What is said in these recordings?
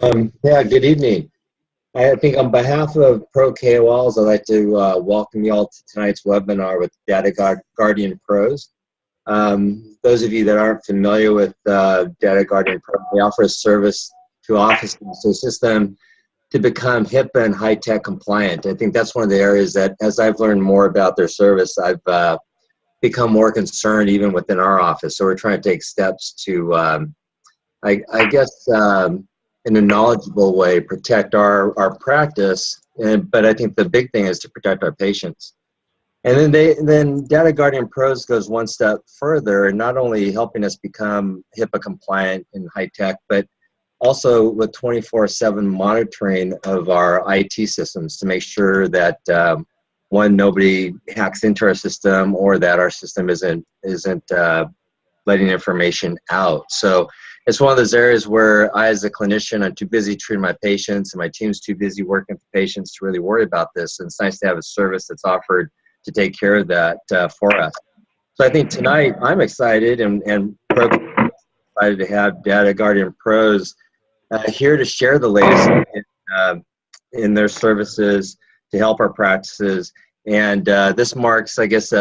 Yeah, good evening. I think on behalf of Pro KOLs, I'd like to welcome you all to tonight's webinar with Guardian Pros. Those of you that aren't familiar with Data Guardian Pro, they offer a service to offices to assist them to become HIPAA and high-tech compliant. I think that's one of the areas that, as I've learned more about their service, I've become more concerned even within our office. So we're trying to take steps to, I guess, in a knowledgeable way, protect our practice, but I think the big thing is to protect our patients. And then Data Guardian Pros goes one step further, not only helping us become HIPAA compliant and high tech, but also with 24/7 monitoring of our IT systems to make sure that one, nobody hacks into our system, or that our system isn't letting information out. So it's one of those areas where I, as a clinician, I'm too busy treating my patients, and my team's too busy working with patients to really worry about this. And it's nice to have a service that's offered to take care of that for us. So I think tonight I'm excited and excited to have Data Guardian Pros here to share the latest in their services to help our practices. And this marks, I guess,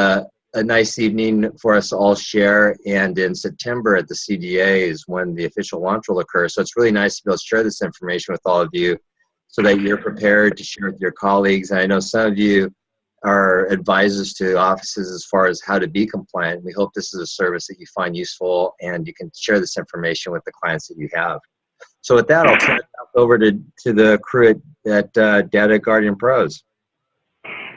a nice evening for us to all share. And in September at the CDA is when the official launch will occur. So it's really nice to be able to share this information with all of you so that you're prepared to share with your colleagues. And I know some of you are advisors to offices as far as how to be compliant. We hope this is a service that you find useful and you can share this information with the clients that you have. So with that, I'll turn it back over to the crew at Data Guardian Pros.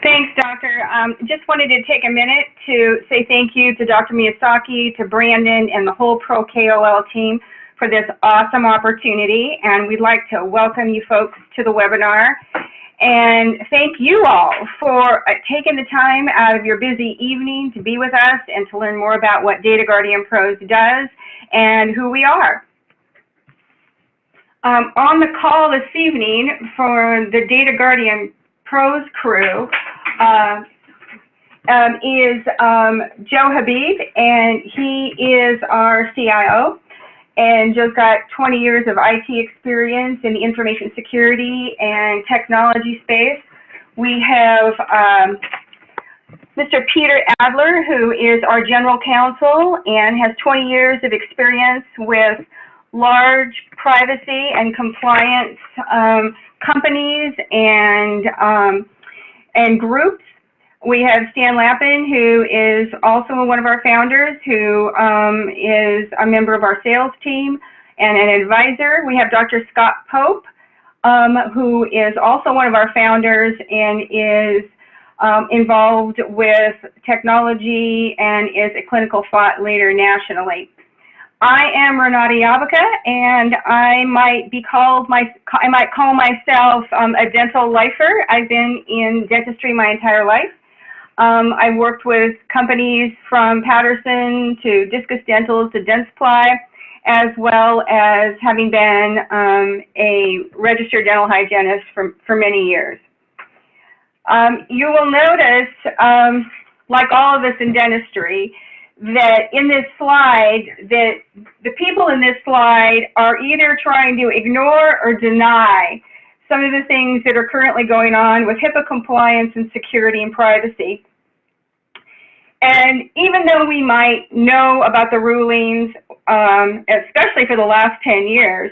Thanks, Doctor. Just wanted to take a minute to say thank you to Dr. Miyazaki, to Brandon, and the whole Pro KOL team for this awesome opportunity. And we'd like to welcome you folks to the webinar. And thank you all for taking the time out of your busy evening to be with us and to learn more about what Data Guardian Pros does and who we are. On the call this evening for the Data Guardian Pros crew is Joe Habib, and he is our CIO. And Joe's got 20 years of IT experience in the information security and technology space. We have Mr. Peter Adler, who is our general counsel and has 20 years of experience with large privacy and compliance companies and groups. We have Stan Lappin, who is also one of our founders, who is a member of our sales team and an advisor. We have Dr. Scott Pope, who is also one of our founders and is involved with technology and is a clinical thought leader nationally. I am Renata Yabica, and I might call myself a dental lifer. I've been in dentistry my entire life. I've worked with companies from Patterson to Discus Dental to Dentsply, as well as having been a registered dental hygienist for many years. You will notice, like all of us in dentistry, that in this slide, that the people in this slide are either trying to ignore or deny some of the things that are currently going on with HIPAA compliance and security and privacy. And even though we might know about the rulings, especially for the last 10 years,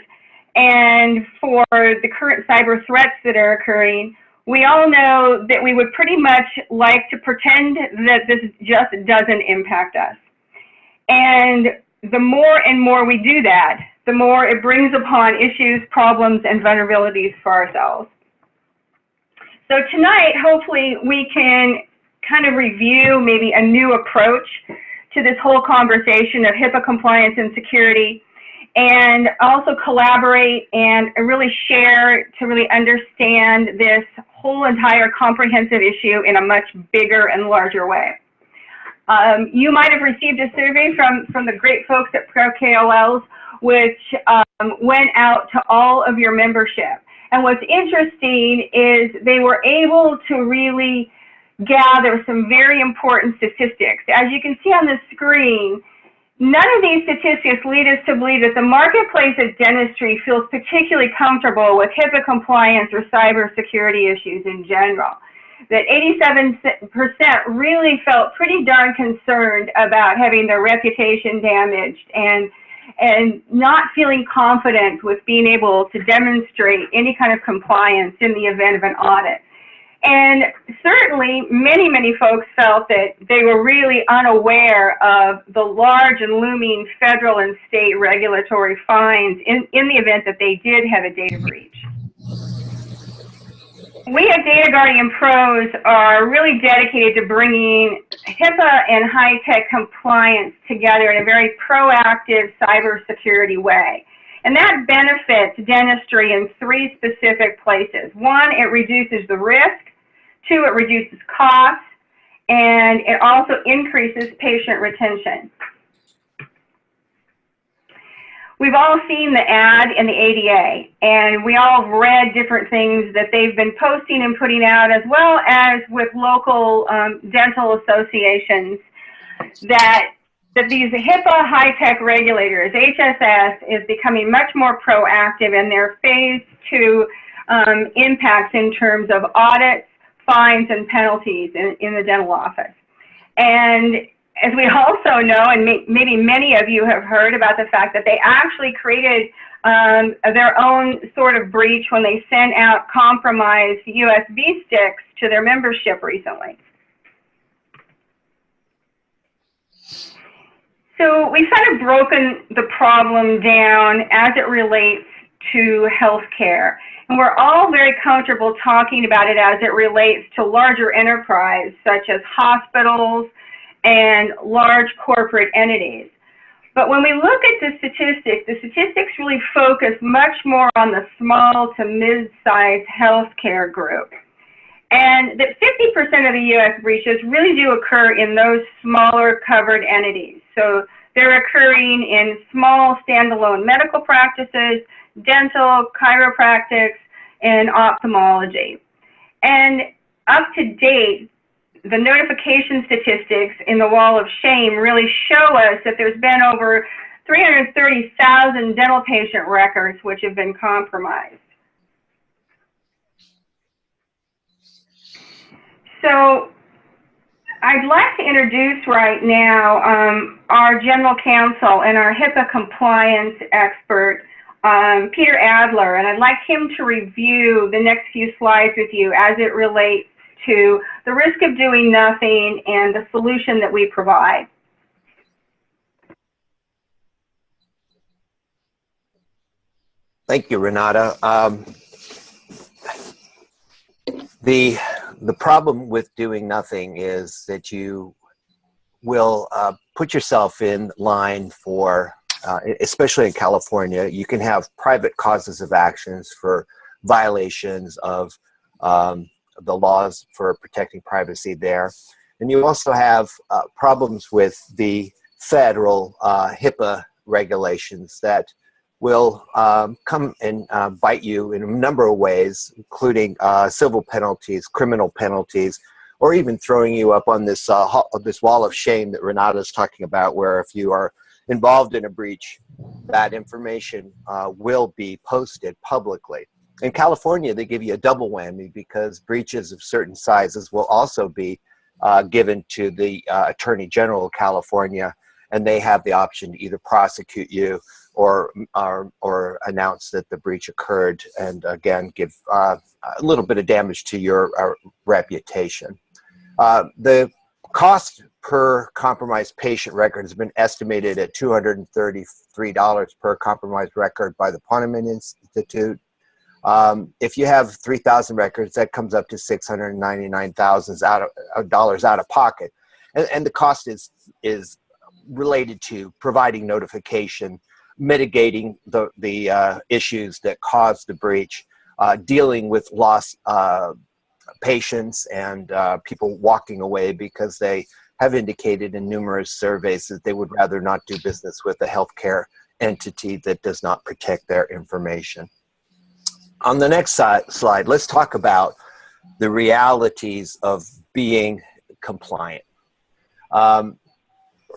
and for the current cyber threats that are occurring, we all know that we would pretty much like to pretend that this just doesn't impact us. And the more and more we do that, the more it brings upon issues, problems, and vulnerabilities for ourselves. So tonight, hopefully, we can kind of review maybe a new approach to this whole conversation of HIPAA compliance and security, and also collaborate and really share to really understand this whole entire comprehensive issue in a much bigger and larger way. You might have received a survey from the great folks at Pro KOLs, which went out to all of your membership. And what's interesting is they were able to really gather some very important statistics. As you can see on the screen, None of these statistics lead us to believe that the marketplace of dentistry feels particularly comfortable with HIPAA compliance or cybersecurity issues in general. That 87% really felt pretty darn concerned about having their reputation damaged and not feeling confident with being able to demonstrate any kind of compliance in the event of an audit. And certainly, many folks felt that they were really unaware of the large and looming federal and state regulatory fines in the event that they did have a data breach. We at Data Guardian Pros are really dedicated to bringing HIPAA and high-tech compliance together in a very proactive cybersecurity way. And that benefits dentistry in three specific places. One, it reduces the risk. Two, it reduces costs. And it also increases patient retention. We've all seen the ad in the ADA, and we all have read different things that they've been posting and putting out, as well as with local dental associations, that these HIPAA high-tech regulators, HSS, is becoming much more proactive in their phase 2 impacts in terms of audits, fines, and penalties in the dental office. And as we also know, and maybe many of you have heard about the fact that they actually created their own sort of breach when they sent out compromised USB sticks to their membership recently. So we've kind of broken the problem down as it relates to healthcare. And we're all very comfortable talking about it as it relates to larger enterprise, such as hospitals and large corporate entities. But when we look at the statistics really focus much more on the small to mid-sized healthcare group. And that 50% of the U.S. breaches really do occur in those smaller covered entities. So they're occurring in small standalone medical practices, dental, chiropractics, and ophthalmology. And up to date, the notification statistics in the wall of shame really show us that there's been over 330,000 dental patient records which have been compromised. So I'd like to introduce right now our general counsel and our HIPAA compliance expert, Peter Adler, and I'd like him to review the next few slides with you as it relates to the risk of doing nothing and the solution that we provide. Thank you, Renata. The problem with doing nothing is that you will put yourself in line for, especially in California, you can have private causes of actions for violations of the laws for protecting privacy there. And you also have problems with the federal HIPAA regulations that will come and bite you in a number of ways, including civil penalties, criminal penalties, or even throwing you up on this, this wall of shame that Renata is talking about, where if you are involved in a breach, that information will be posted publicly. In California, they give you a double whammy because breaches of certain sizes will also be given to the Attorney General of California, and they have the option to either prosecute you or announce that the breach occurred, and again give a little bit of damage to your reputation. The cost per compromised patient record has been estimated at $233 per compromised record by the Poneman Institute. If you have 3,000 records, that comes up to $699,000 out of pocket, and the cost is related to providing notification, mitigating the issues that caused the breach, dealing with lost patients and people walking away because they have indicated in numerous surveys that they would rather not do business with a healthcare entity that does not protect their information. On the next slide, let's talk about the realities of being compliant.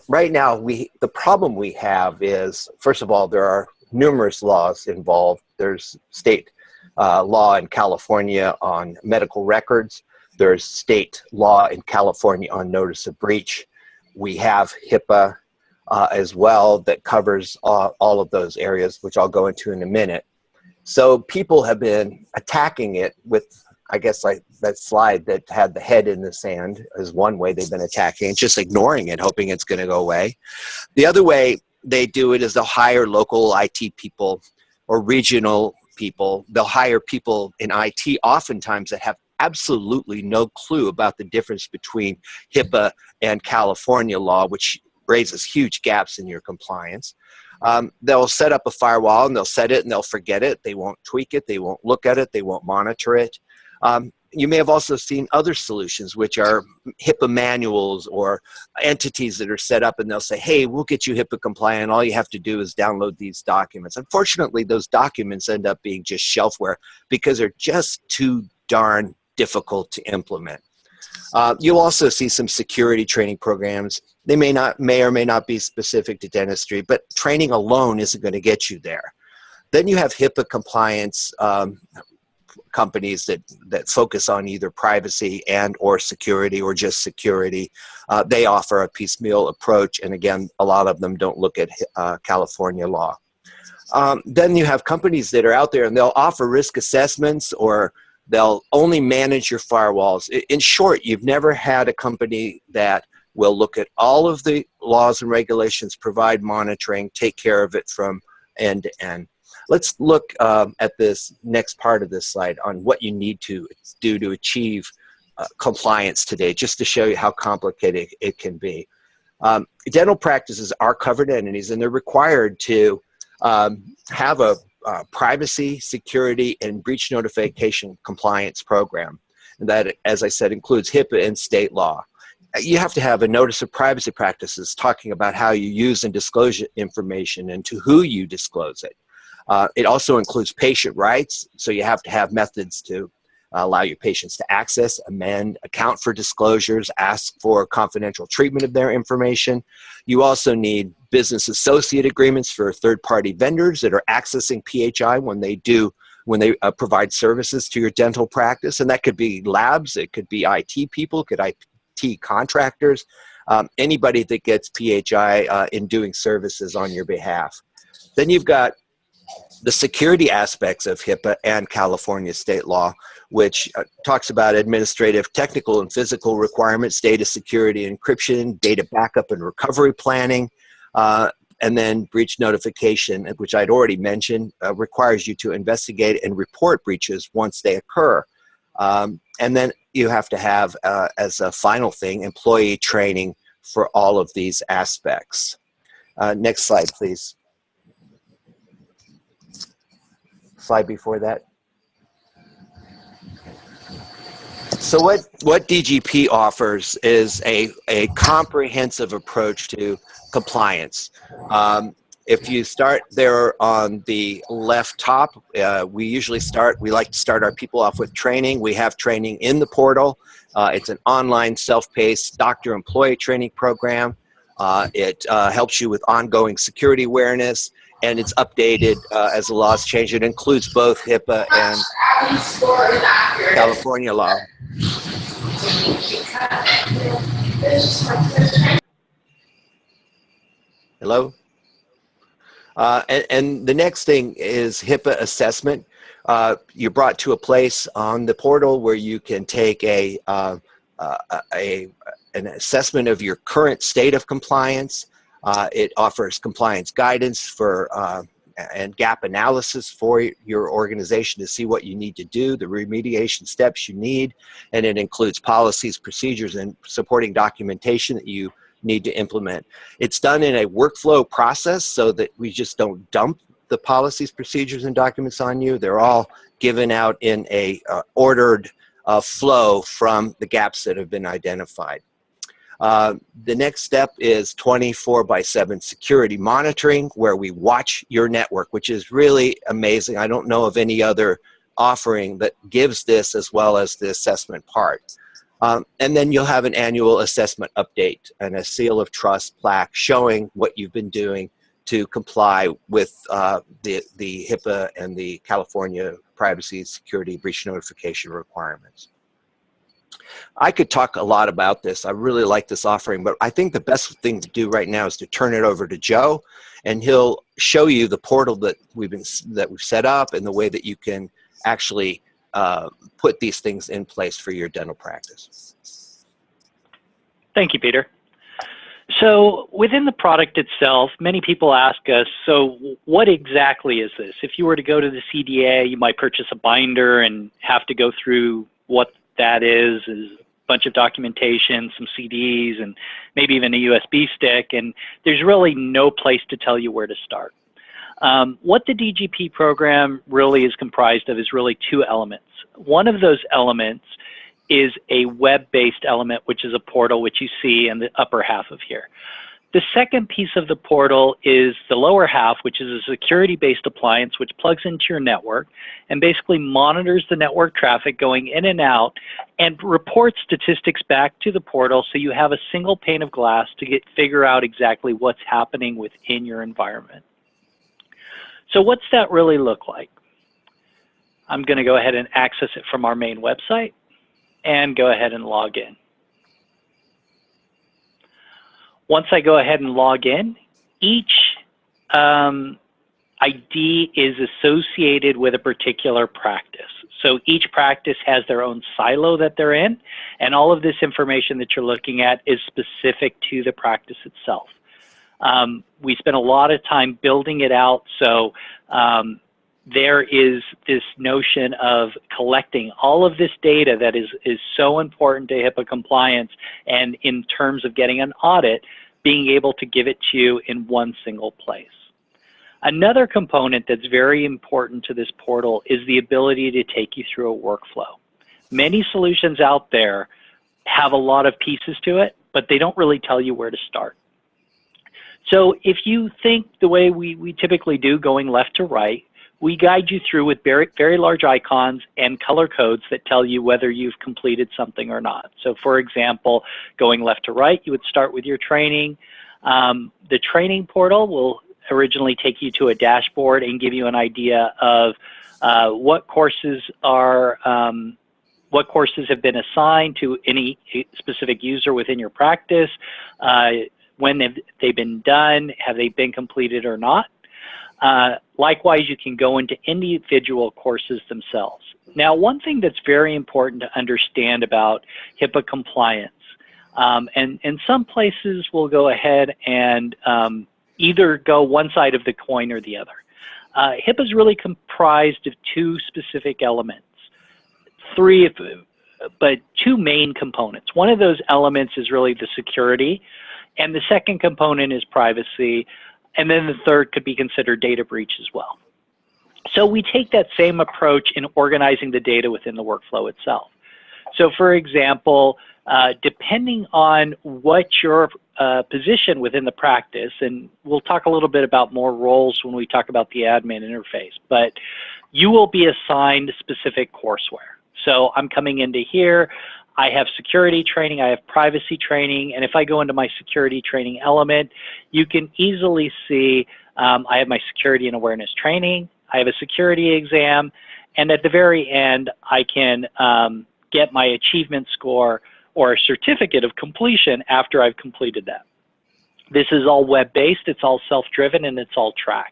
right now, the problem we have is, first of all, there are numerous laws involved. There's state law in California on medical records. There's state law in California on notice of breach. We have HIPAA as well that covers all of those areas, which I'll go into in a minute. So people have been attacking it with, I guess, like that slide that had the head in the sand is one way they've been attacking it, just ignoring it, hoping it's going to go away. The other way they do it is they'll hire local IT people or regional people. They'll hire people in IT oftentimes that have absolutely no clue about the difference between HIPAA and California law, which raises huge gaps in your compliance. They'll set up a firewall and they'll set it and they'll forget it. They won't tweak it. They won't look at it. They won't monitor it. You may have also seen other solutions, which are HIPAA manuals or entities that are set up and they'll say, hey, we'll get you HIPAA compliant. All you have to do is download these documents. Unfortunately, those documents end up being just shelfware because they're just too darn difficult to implement. You'll also see some security training programs. They may or may not be specific to dentistry, but training alone isn't going to get you there. Then you have HIPAA compliance companies that focus on either privacy and or security or just security. They offer a piecemeal approach, and again, a lot of them don't look at California law. Then you have companies that are out there and they'll offer risk assessments or they'll only manage your firewalls. In short, you've never had a company that will look at all of the laws and regulations, provide monitoring, take care of it from end to end. Let's look at this next part of this slide on what you need to do to achieve compliance today, just to show you how complicated it can be. Dental practices are covered entities and they're required to have a privacy, security, and breach notification compliance program. And that, as I said, includes HIPAA and state law. You have to have a notice of privacy practices talking about how you use and disclose information and to who you disclose it. It also includes patient rights, so you have to have methods to allow your patients to access, amend, account for disclosures, ask for confidential treatment of their information. You also need business associate agreements for third-party vendors that are accessing PHI when they provide services to your dental practice, and that could be labs, it could be IT people, it could IT contractors, anybody that gets PHI in doing services on your behalf. Then you've got the security aspects of HIPAA and California state law, which talks about administrative, technical, and physical requirements, data security, encryption, data backup and recovery planning, and then breach notification, which I'd already mentioned, requires you to investigate and report breaches once they occur. And then you have to have, as a final thing, employee training for all of these aspects. Next slide, please. Slide before that. So what DGP offers is a comprehensive approach to compliance. If you start there on the left top, we like to start our people off with training. We have training in the portal. It's an online self-paced doctor-employee training program. It helps you with ongoing security awareness, and it's updated as the laws change. It includes both HIPAA and California law. Hello? And the next thing is HIPAA assessment. You're brought to a place on the portal where you can take an assessment of your current state of compliance. It offers compliance guidance for and gap analysis for your organization to see what you need to do, the remediation steps you need, and it includes policies, procedures, and supporting documentation that you need to implement. It's done in a workflow process so that we just don't dump the policies, procedures, and documents on you. They're all given out in a ordered flow from the gaps that have been identified. The next step is 24/7 security monitoring, where we watch your network, which is really amazing. I don't know of any other offering that gives this as well as the assessment part. And then you'll have an annual assessment update and a seal of trust plaque showing what you've been doing to comply with the HIPAA and the California privacy and security breach notification requirements. I could talk a lot about this. I really like this offering, but I think the best thing to do right now is to turn it over to Joe, and he'll show you the portal that we've set up and the way that you can actually put these things in place for your dental practice. Thank you, Peter. So within the product itself, many people ask us, so what exactly is this? If you were to go to the CDA, you might purchase a binder and have to go through what that is a bunch of documentation, some CDs, and maybe even a USB stick, and there's really no place to tell you where to start. What the DGP program really is comprised of is really two elements. One of those elements is a web-based element, which is a portal, which you see in the upper half of here. The second piece of the portal is the lower half, which is a security-based appliance which plugs into your network and basically monitors the network traffic going in and out and reports statistics back to the portal, so you have a single pane of glass to figure out exactly what's happening within your environment. So what's that really look like? I'm going to go ahead and access it from our main website and go ahead and log in. Once I go ahead and log in, each ID is associated with a particular practice. So each practice has their own silo that they're in, and all of this information that you're looking at is specific to the practice itself. We spent a lot of time building it out, so there is this notion of collecting all of this data that is so important to HIPAA compliance, and in terms of getting an audit, being able to give it to you in one single place. Another component that's very important to this portal is the ability to take you through a workflow. Many solutions out there have a lot of pieces to it, but they don't really tell you where to start. So if you think the way we typically do, going left to right, we guide you through with very, very large icons and color codes that tell you whether you've completed something or not. So for example, going left to right, you would start with your training. The training portal will originally take you to a dashboard and give you an idea of what courses have been assigned to any specific user within your practice, when have they been done, have they been completed or not. Likewise, you can go into individual courses themselves. Now, one thing that's very important to understand about HIPAA compliance, and some places will go ahead and either go one side of the coin or the other. HIPAA is really comprised of two specific elements, but two main components. One of those elements is really the security, and the second component is privacy. And then the third could be considered data breach as well. So we take that same approach in organizing the data within the workflow itself. So for example, depending on what your position within the practice, and we'll talk a little bit about more roles when we talk about the admin interface, but you will be assigned specific courseware. So I'm coming into here, I have security training, I have privacy training, and if I go into my security training element, you can easily see I have my security and awareness training, I have a security exam, and at the very end, I can get my achievement score or a certificate of completion after I've completed that. This is all web-based, it's all self-driven, and it's all tracked.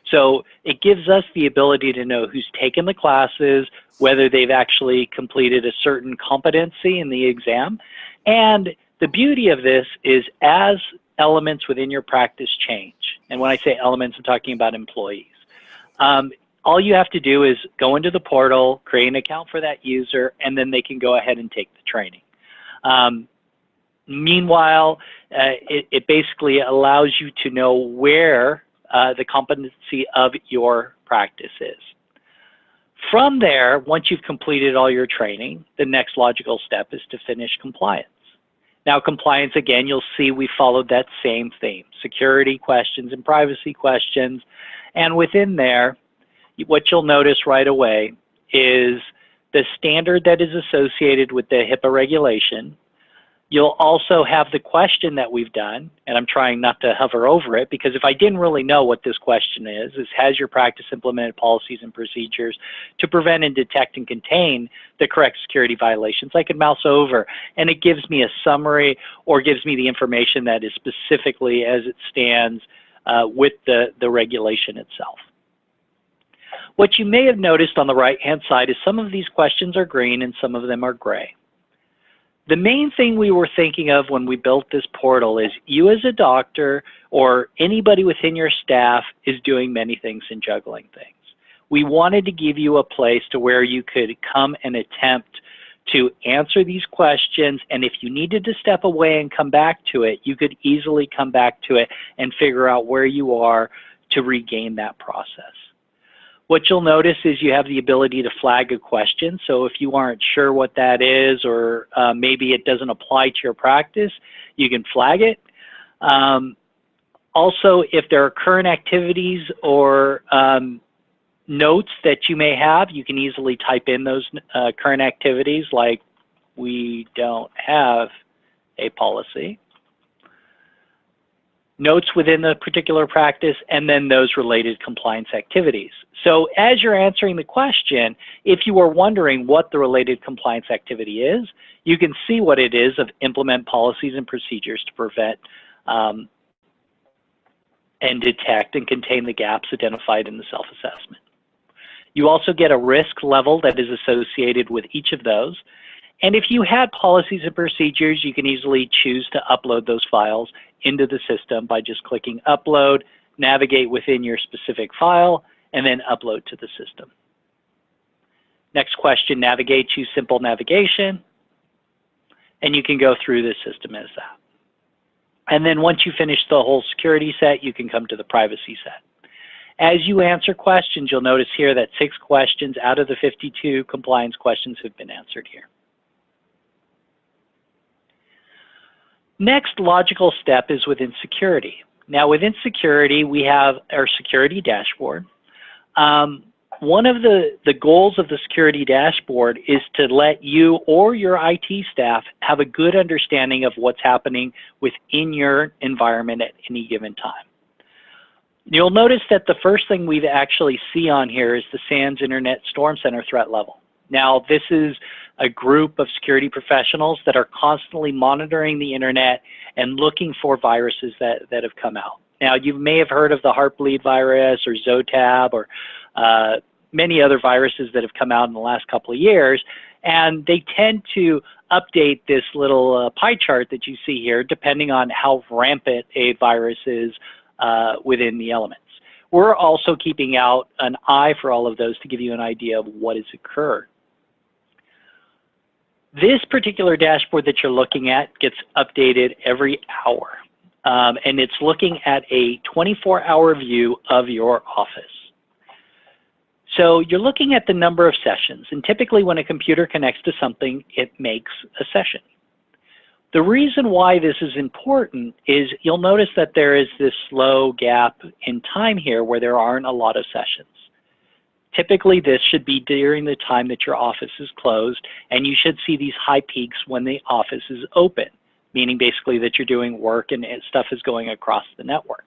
So it gives us the ability to know who's taken the classes, whether they've actually completed a certain competency in the exam. And the beauty of this is as elements within your practice change, and when I say elements, I'm talking about employees, all you have to do is go into the portal, create an account for that user, and then they can go ahead and take the training. Meanwhile, it basically allows you to know where the competency of your practice is. From there, once you've completed all your training, the next logical step is to finish compliance. Now, compliance, again, you'll see we followed that same theme, security questions and privacy questions. And within there, what you'll notice right away is the standard that is associated with the HIPAA regulation. You'll also have the question that we've done, and I'm trying not to hover over it, because if I didn't really know what this question is has your practice implemented policies and procedures to prevent and detect and contain the correct security violations? I could mouse over and it gives me a summary or gives me the information that is specifically as it stands with the regulation itself. What you may have noticed on the right-hand side is some of these questions are green and some of them are gray. The main thing we were thinking of when we built this portal is you as a doctor or anybody within your staff is doing many things and juggling things. We wanted to give you a place to where you could come and attempt to answer these questions, and if you needed to step away and come back to it, you could easily come back to it and figure out where you are to regain that process. What you'll notice is you have the ability to flag a question. So if you aren't sure what that is, or maybe it doesn't apply to your practice, you can flag it. Also, if there are current activities or notes that you may have, you can easily type in those current activities, like we don't have a policy. Notes within the particular practice, and then those related compliance activities. So as you're answering the question, if you are wondering what the related compliance activity is, you can see what it is of implement policies and procedures to prevent and detect and contain the gaps identified in the self-assessment. You also get a risk level that is associated with each of those. And if you had policies and procedures, you can easily choose to upload those files into the system by just clicking upload, navigate within your specific file, and then upload to the system. Next question, navigate, choose simple navigation, and you can go through the system as that. And then once you finish the whole security set, you can come to the privacy set. As you answer questions, you'll notice here that 6 questions out of the 52 compliance questions have been answered here. Next logical step is within security. Now within security, we have our security dashboard. One of the goals of the security dashboard is to let you or your IT staff have a good understanding of what's happening within your environment at any given time. You'll notice that the first thing we actually see on here is the SANS Internet Storm Center threat level. Now, this is a group of security professionals that are constantly monitoring the internet and looking for viruses that have come out. Now, you may have heard of the Heartbleed virus or Zotab or many other viruses that have come out in the last couple of years, and they tend to update this little pie chart that you see here depending on how rampant a virus is within the elements. We're also keeping out an eye for all of those to give you an idea of what has occurred. This particular dashboard that you're looking at gets updated every hour, and it's looking at a 24-hour view of your office. So you're looking at the number of sessions, and typically when a computer connects to something, it makes a session. The reason why this is important is you'll notice that there is this slow gap in time here where there aren't a lot of sessions. Typically, this should be during the time that your office is closed, and you should see these high peaks when the office is open, meaning basically that you're doing work and stuff is going across the network.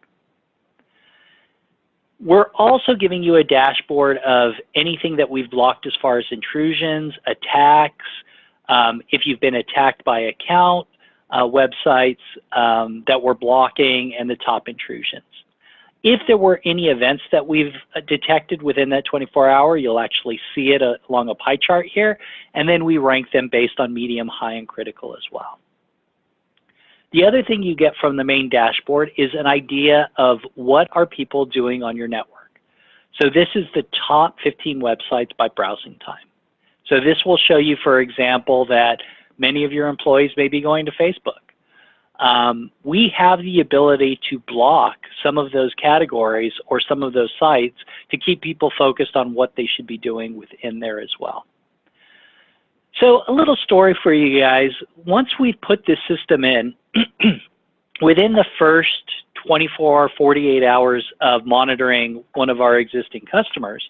We're also giving you a dashboard of anything that we've blocked as far as intrusions, attacks, if you've been attacked by account, websites that we're blocking, and the top intrusions. If there were any events that we've detected within that 24-hour, you'll actually see it along a pie chart here, and then we rank them based on medium, high, and critical as well. The other thing you get from the main dashboard is an idea of what are people doing on your network. So this is the top 15 websites by browsing time. So this will show you, for example, that many of your employees may be going to Facebook. We have the ability to block some of those categories or some of those sites to keep people focused on what they should be doing within there as well. So a little story for you guys. Once we've put this system in, within the first 24 or 48 hours of monitoring one of our existing customers,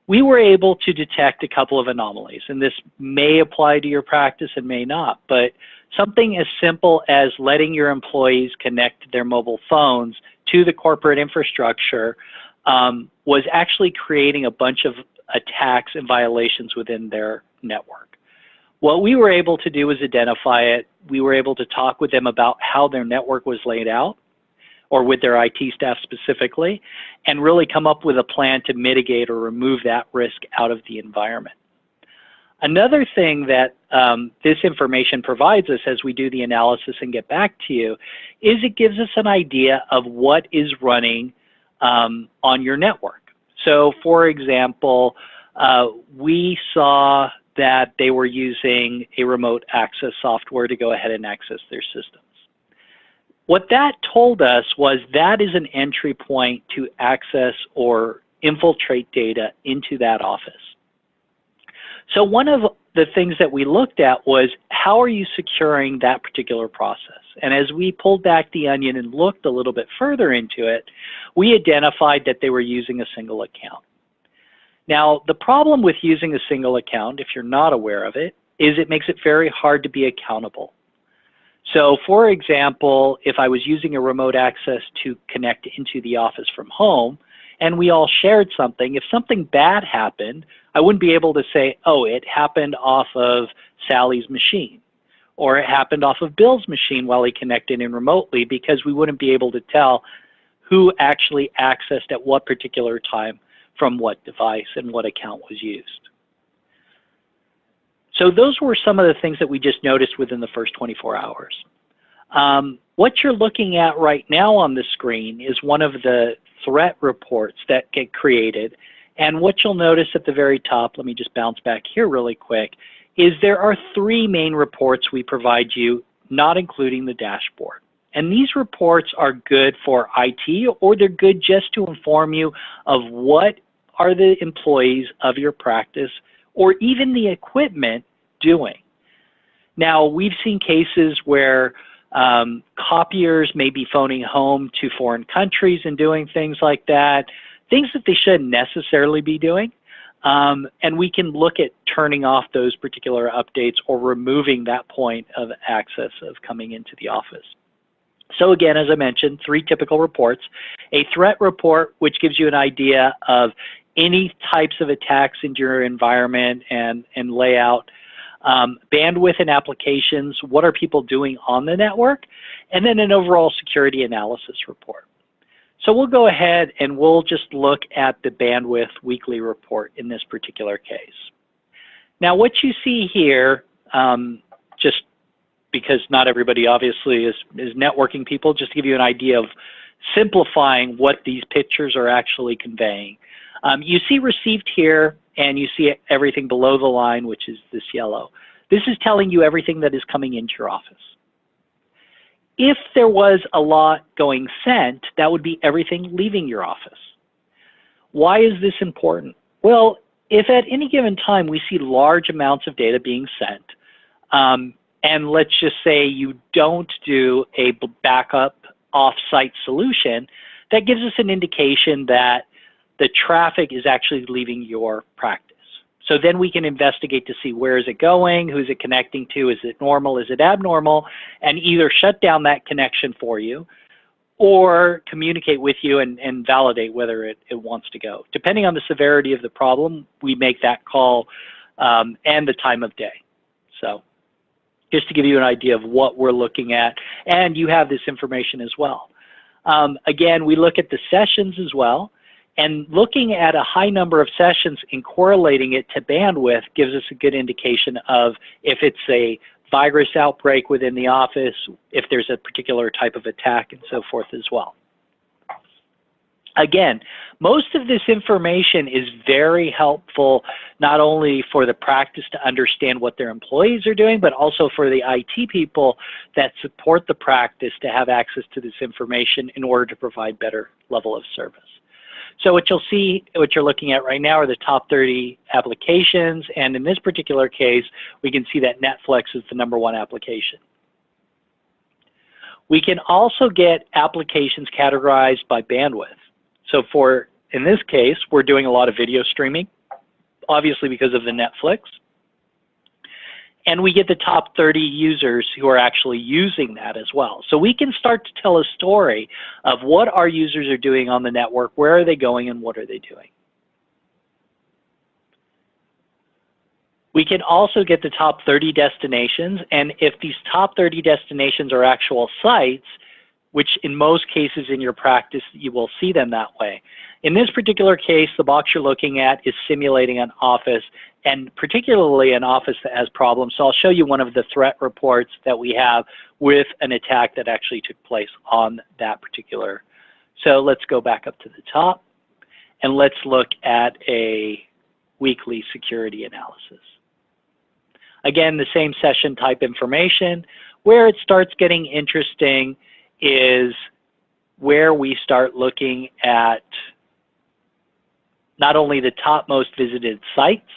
we were able to detect a couple of anomalies, and this may apply to your practice and may not, but something as simple as letting your employees connect their mobile phones to the corporate infrastructure was actually creating a bunch of attacks and violations within their network. What we were able to do was identify it. We were able to talk with them about how their network was laid out, or with their IT staff specifically, and really come up with a plan to mitigate or remove that risk out of the environment. Another thing that this information provides us as we do the analysis and get back to you is it gives us an idea of what is running on your network. So for example, we saw that they were using a remote access software to go ahead and access their systems. What that told us was that is an entry point to access or infiltrate data into that office. So one of the things that we looked at was, how are you securing that particular process? And as we pulled back the onion and looked a little bit further into it, we identified that they were using a single account. Now, the problem with using a single account, if you're not aware of it, is it makes it very hard to be accountable. So for example, if I was using a remote access to connect into the office from home, and we all shared something, if something bad happened, I wouldn't be able to say, oh, it happened off of Sally's machine, or it happened off of Bill's machine while he connected in remotely, because we wouldn't be able to tell who actually accessed at what particular time from what device and what account was used. So those were some of the things that we just noticed within the first 24 hours. What you're looking at right now on the screen is one of the threat reports that get created. And what you'll notice at the very top, let me just bounce back here really quick, is there are 3 main reports we provide you, not including the dashboard. And these reports are good for IT, or they're good just to inform you of what are the employees of your practice or even the equipment doing. Now, we've seen cases where copiers may be phoning home to foreign countries and doing things like that, things that they shouldn't necessarily be doing. And we can look at turning off those particular updates or removing that point of access of coming into the office. So again, as I mentioned, 3 typical reports. A threat report, which gives you an idea of any types of attacks into your environment and layout. Bandwidth and applications, what are people doing on the network? And then an overall security analysis report. So we'll go ahead and we'll just look at the bandwidth weekly report in this particular case. Now what you see here, just because not everybody obviously is networking people, just to give you an idea of simplifying what these pictures are actually conveying. You see received here, and you see everything below the line, which is this yellow. This is telling you everything that is coming into your office. If there was a lot going sent, that would be everything leaving your office. Why is this important? Well, if at any given time we see large amounts of data being sent, and let's just say you don't do a backup off-site solution, that gives us an indication that the traffic is actually leaving your practice. So then we can investigate to see where is it going, who's it connecting to, is it normal, is it abnormal, and either shut down that connection for you or communicate with you and validate whether it wants to go. Depending on the severity of the problem, we make that call and the time of day. So just to give you an idea of what we're looking at, and you have this information as well. Again, we look at the sessions as well. And looking at a high number of sessions and correlating it to bandwidth gives us a good indication of if it's a virus outbreak within the office, if there's a particular type of attack, and so forth as well. Again, most of this information is very helpful, not only for the practice to understand what their employees are doing, but also for the IT people that support the practice to have access to this information in order to provide better level of service. So what you'll see, what you're looking at right now are the top 30 applications, and in this particular case, we can see that Netflix is the #1 application. We can also get applications categorized by bandwidth. So in this case, we're doing a lot of video streaming. obviously because of the Netflix. And we get the top 30 users who are actually using that as well. So we can start to tell a story of what our users are doing on the network, where are they going, and what are they doing. We can also get the top 30 destinations, and if these top 30 destinations are actual sites, which in most cases in your practice, you will see them that way. In this particular case, the box you're looking at is simulating an office, and particularly an office that has problems. So I'll show you one of the threat reports that we have with an attack that actually took place on that particular. So let's go back up to the top, and let's look at a weekly security analysis. Again, the same session type information. Where it starts getting interesting is where we start looking at not only the top most visited sites,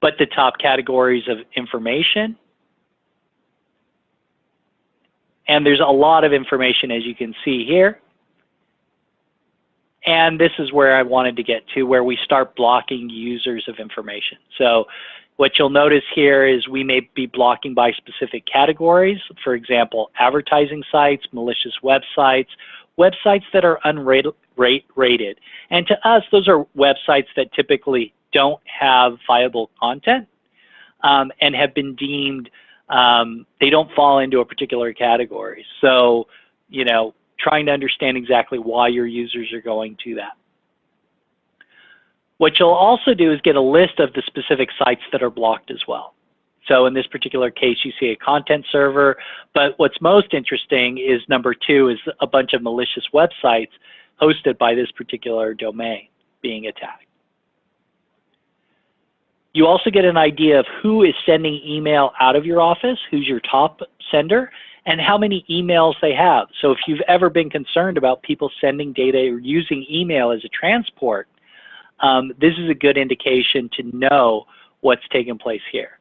but the top categories of information. And there's a lot of information, as you can see here. And this is where I wanted to get to, where we start blocking users of information. So what you'll notice here is we may be blocking by specific categories. For example, advertising sites, malicious websites, websites that are unrated. And to us, those are websites that typically don't have viable content and have been deemed, they don't fall into a particular category. So, you know, trying to understand exactly why your users are going to that. What you'll also do is get a list of the specific sites that are blocked as well. So in this particular case, you see a content server, but what's most interesting is number 2 is a bunch of malicious websites hosted by this particular domain being attacked. You also get an idea of who is sending email out of your office, who's your top sender, and how many emails they have. So if you've ever been concerned about people sending data or using email as a transport, this is a good indication to know what's taking place here.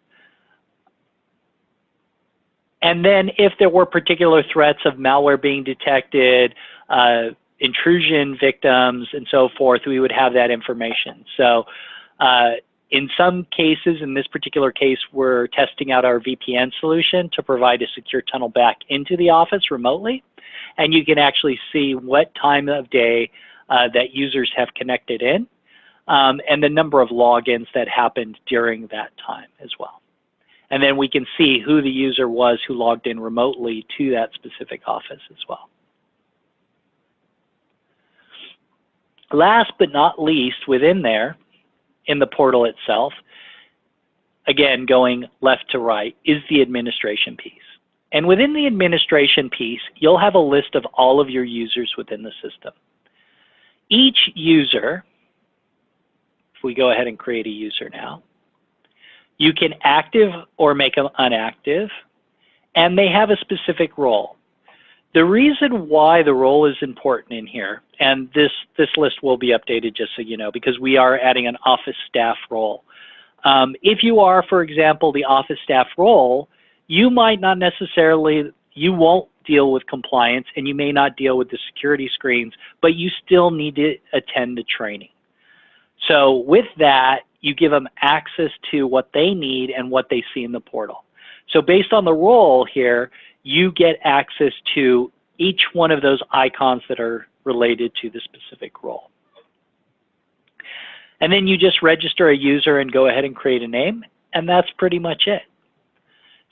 And then if there were particular threats of malware being detected, intrusion victims, and so forth, we would have that information. So in some cases, in this particular case, we're testing out our VPN solution to provide a secure tunnel back into the office remotely. And you can actually see what time of day that users have connected in, and the number of logins that happened during that time as well. And then we can see who the user was who logged in remotely to that specific office as well. Last but not least, within there, in the portal itself, again, going left to right, is the administration piece. And within the administration piece, you'll have a list of all of your users within the system. Each user, if we go ahead and create a user now, you can active or make them inactive, and they have a specific role. The reason why the role is important in here, and this list will be updated just so you know, because we are adding an office staff role. If you are, for example, the office staff role, you might not necessarily, you won't deal with compliance and you may not deal with the security screens, but you still need to attend the training. So with that, you give them access to what they need and what they see in the portal. So based on the role here, you get access to each one of those icons that are related to the specific role. And then you just register a user and go ahead and create a name, and that's pretty much it.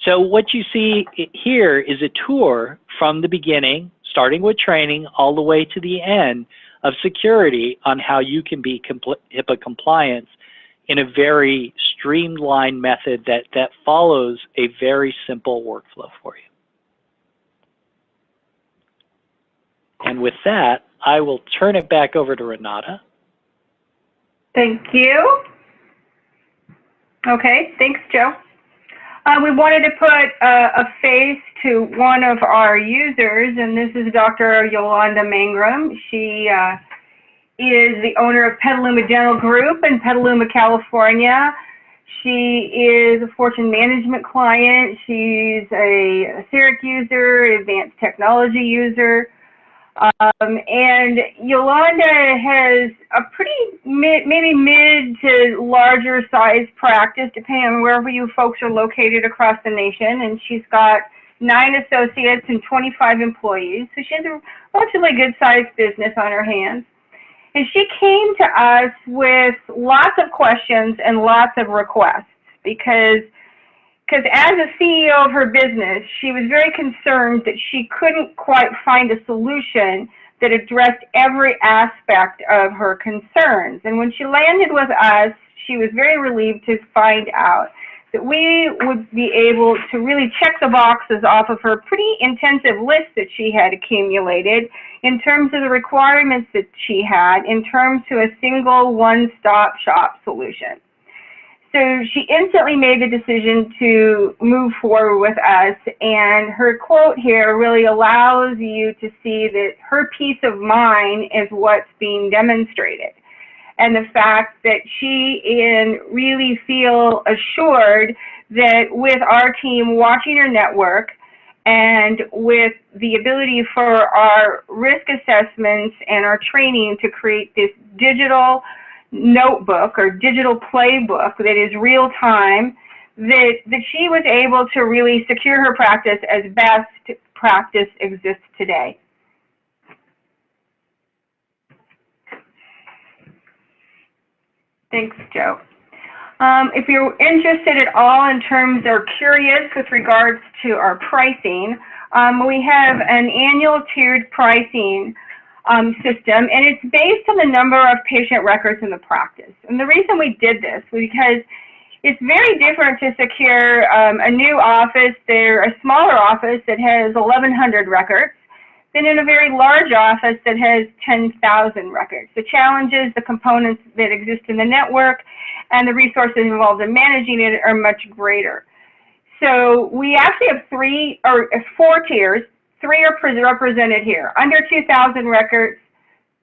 So what you see here is a tour from the beginning, starting with training, all the way to the end of security on how you can be HIPAA compliant in a very streamlined method that follows a very simple workflow for you. And with that, I will turn it back over to Renata. Thank you. Okay, thanks, Joe. We wanted to put a face to one of our users, and this is Dr. Yolanda Mangrum. She is the owner of Petaluma Dental Group in Petaluma, California. She is a Fortune Management client. She's a CERIC user, advanced technology user. And Yolanda has a pretty maybe mid to larger size practice, depending on wherever you folks are located across the nation. And she's got 9 associates and 25 employees. So she has a relatively good sized business on her hands. And she came to us with lots of questions and lots of requests because as a CEO of her business, she was very concerned that she couldn't quite find a solution that addressed every aspect of her concerns. And when she landed with us, she was very relieved to find out that we would be able to really check the boxes off of her pretty intensive list that she had accumulated in terms of the requirements that she had in terms to a single one-stop shop solution. So she instantly made the decision to move forward with us, and her quote here really allows you to see that her peace of mind is what's being demonstrated. And the fact that she really feel assured that with our team watching her network and with the ability for our risk assessments and our training to create this digital notebook or digital playbook that is real time, that she was able to really secure her practice as best practice exists today. Thanks, Joe. If you're interested at all in terms or curious with regards to our pricing, we have an annual tiered pricing system, and it's based on the number of patient records in the practice. And the reason we did this was because it's very different to secure a new office, a smaller office that has 1,100 records, than in a very large office that has 10,000 records. The challenges, the components that exist in the network, and the resources involved in managing it are much greater. So we actually have 4 tiers. 3 are represented here: under 2,000 records,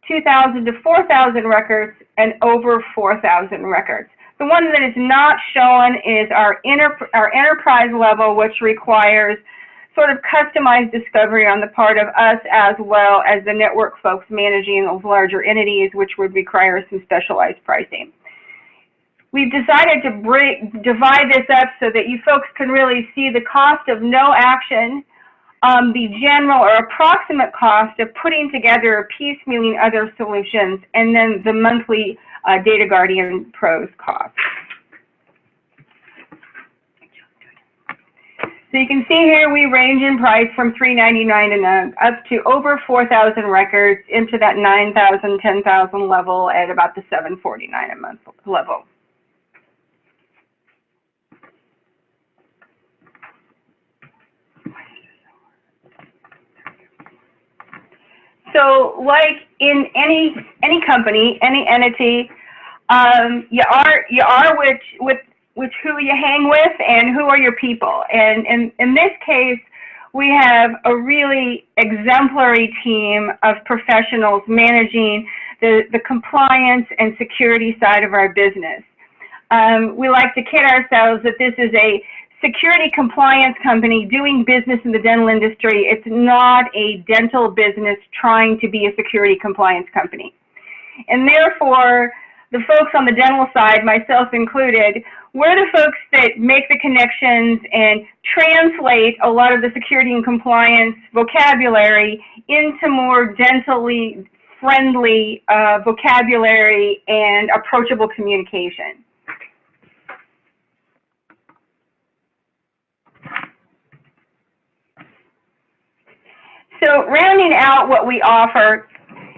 2,000 to 4,000 records, and over 4,000 records. The one that is not shown is our enterprise level, which requires sort of customized discovery on the part of us as well as the network folks managing those larger entities, which would require some specialized pricing. We've decided to divide this up so that you folks can really see the cost of no action, the general or approximate cost of putting together or piecemealing other solutions, and then the monthly Data Guardian Pros cost. So you can see here we range in price from $399 and up to over 4,000 records into that 9,000, 10,000 level at about the $749 a month level. So like in any company, any entity, you are with who you hang with and who are your people. And in this case, we have a really exemplary team of professionals managing the compliance and security side of our business. We like to kid ourselves that this is a security compliance company doing business in the dental industry. It's not a dental business trying to be a security compliance company. And therefore, the folks on the dental side, myself included, we're the folks that make the connections and translate a lot of the security and compliance vocabulary into more dentally friendly vocabulary and approachable communication. So rounding out what we offer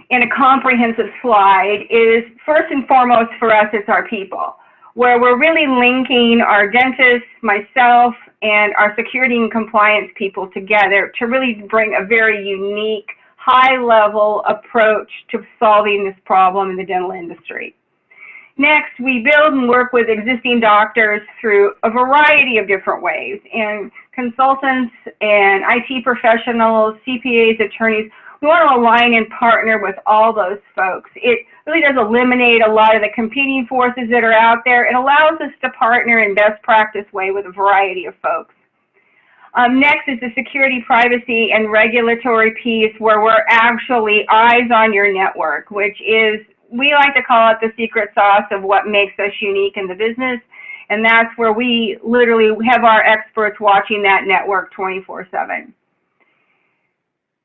in a comprehensive slide is, first and foremost for us, it's our people, where we're really linking our dentists, myself, and our security and compliance people together to really bring a very unique, high-level approach to solving this problem in the dental industry. Next, we build and work with existing doctors through a variety of different ways, and consultants and IT professionals, CPAs, attorneys. We want to align and partner with all those folks. It really does eliminate a lot of the competing forces that are out there and allows us to partner in best practice way with a variety of folks. Next is the security, privacy, and regulatory piece, where we're actually eyes on your network, which is, we like to call it the secret sauce of what makes us unique in the business. And that's where we literally have our experts watching that network 24/7.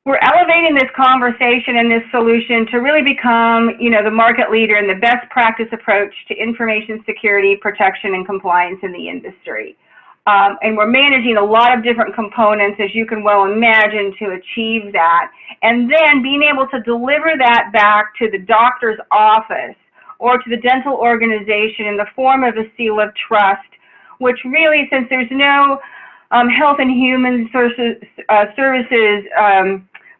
We're elevating this conversation and this solution to really become, the market leader in the best practice approach to information security, protection, and compliance in the industry. And we're managing a lot of different components, as you can well imagine, to achieve that. And then being able to deliver that back to the doctor's office or to the dental organization in the form of a seal of trust, which really, since there's no Health and Human Services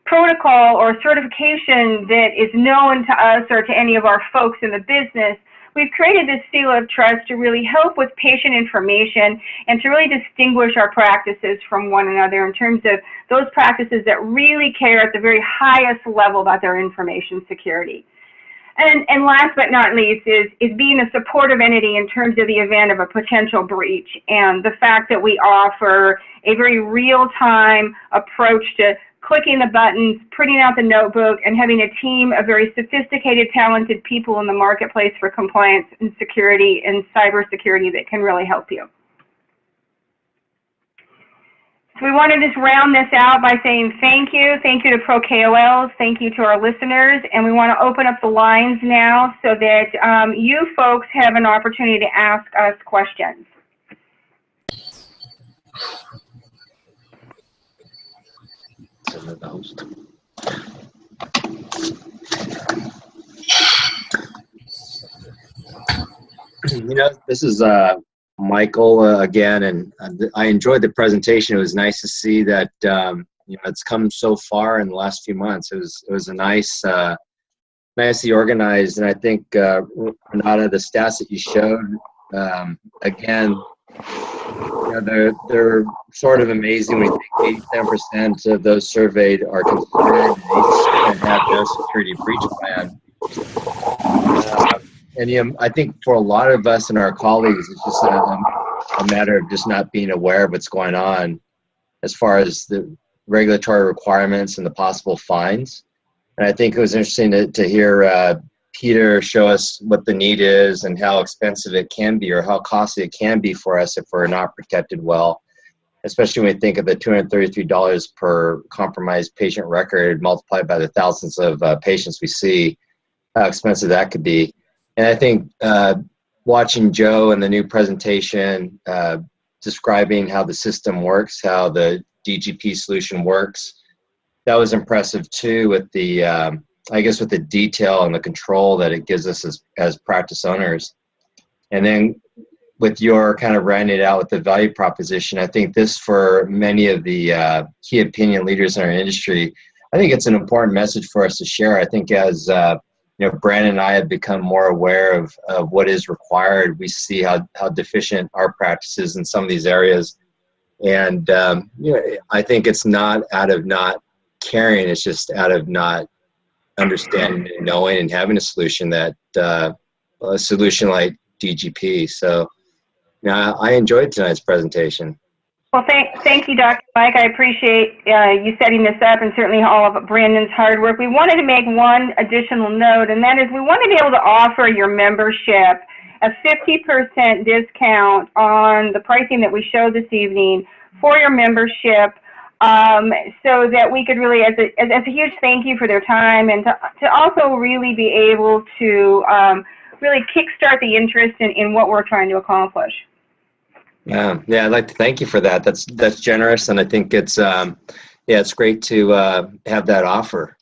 protocol or certification that is known to us or to any of our folks in the business, we've created this seal of trust to really help with patient information and to really distinguish our practices from one another in terms of those practices that really care at the very highest level about their information security. And last but not least is being a supportive entity in terms of the event of a potential breach, and the fact that we offer a very real-time approach to clicking the buttons, printing out the notebook, and having a team of very sophisticated, talented people in the marketplace for compliance and security and cybersecurity that can really help you. So we want to just round this out by saying thank you to Pro KOLs, thank you to our listeners, and we want to open up the lines now so that you folks have an opportunity to ask us questions. This is Michael again, and I enjoyed the presentation. It was nice to see that it's come so far in the last few months. It was a nicely organized, and I think Renata, the stats that you showed, again, they're sort of amazing when you think 87% of those surveyed are concerned and have no security breach plan. And I think for a lot of us and our colleagues, it's just a matter of just not being aware of what's going on as far as the regulatory requirements and the possible fines. And I think it was interesting to hear Peter show us what the need is and how expensive it can be or how costly it can be for us if we're not protected well, especially when we think of the $233 per compromised patient record multiplied by the thousands of patients we see, how expensive that could be. And I think watching Joe and the new presentation describing how the system works, how the DGP solution works, that was impressive too, with the I guess with the detail and the control that it gives us as practice owners. And then with your kind of rounding it out with the value proposition, I think this, for many of the key opinion leaders in our industry, I think it's an important message for us to share. I think as Brandon and I have become more aware of what is required, we see how deficient our practice is in some of these areas. And I think it's not out of not caring, it's just out of not understanding and knowing and having a solution like DGP. So I enjoyed tonight's presentation. Well, thank you, Dr. Mike. I appreciate you setting this up, and certainly all of Brandon's hard work. We wanted to make one additional note, and that is we want to be able to offer your membership a 50% discount on the pricing that we showed this evening for your membership, so that we could really, as a huge thank you for their time, and to also really be able to really kickstart the interest in what we're trying to accomplish. Yeah, I'd like to thank you for that. That's generous, and I think it's it's great to have that offer.